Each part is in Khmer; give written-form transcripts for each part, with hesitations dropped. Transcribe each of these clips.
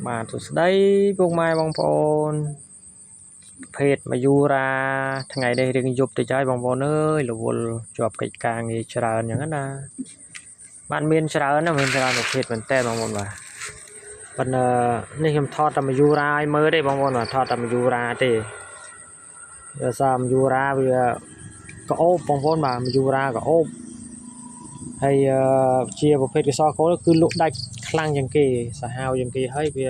បាទសួស្តីពុកម៉ែបងប្អូនភេទមកយូរ៉ាថ្ងៃនេះរៀងយប់តិចហើយបងប្អូនអើយរវល់ជាប់កិច្ចការងារច្រើនអញ្ចឹងណាបានមានច្រើនណាមានច្រើនប្រភេទមែនតើបងប្អូនបាទប៉ុន្តែនេះខ្ញុំថតតែមកយូរ៉ាឲ្យមើលទេបងប្អូនបាទថតតែមកយូរ៉ាទេដោយសារមកយូរ៉ាវាក្អូបបងប្អូនបាទមកយូរ៉ាក្អូបហើយជាប្រភេទកសគោលគឺលក់ដាច់ខ្លាំងជាងគេសាហាវជាងគេហើយវា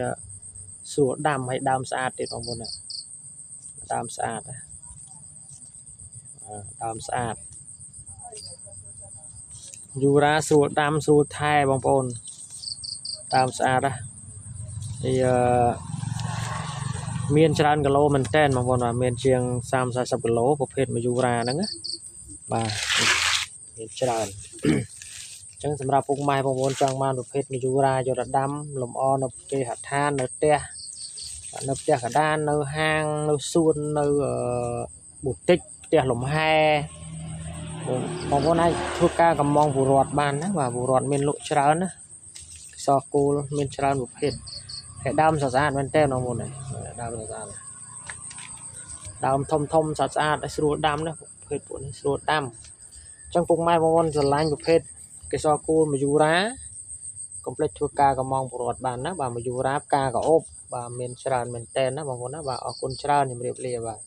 ស្រួលដាំហើយដើមស្អាតទៀតបងប្អូនណាដើមស្អាតដើមស្អាតយូរ៉ាស្រួលដាំស្រួលថែបងប្អូនដើមស្អាតណាហើយមានច្រើនគីឡូមែនតើបងប្អូនបាទមានជាង30-40គីឡូប្រភេទមកយូរ៉ាហ្នឹងណាបាទមានច្រើនអញ្ចឹងសម្រាប់ពុកម៉ែបងប្អូនចង់បានប្រភេទមកយូរ៉ាយកទៅដាំលំអនៅគេហដ្ឋាននៅផ្ទះកណ្ដាលនៅហាងនៅសួននៅប៊ូទិកផ្ទះលំហែបងប្អូនអាចធ្វើការកម្មងពលរដ្ឋបានណាបាទពលរដ្ឋមានលក់ច្រើនណាសគូលមានច្រើនប្រភេទហើយដើមស្អាតមែនតើបងប្អូនដើមស្អាតដើមធំស្អាតស្រួលដាំណាប្រភេទពួកនេះស្រួលដាំអញ្ចឹងពុកម៉ែបងប្អូនស្រឡាញ់ប្រភេទកេសរគូលមកយូរ៉ាកុំភ្លេចធ្វើការកម្មងពលរដ្ឋបានណាបាទមកយូរ៉ាផ្កាកោបបាទមានច្រើនមែនតើណាបងប្អូនណាបាទអរគុណច្រើនជំរាបលាបាទ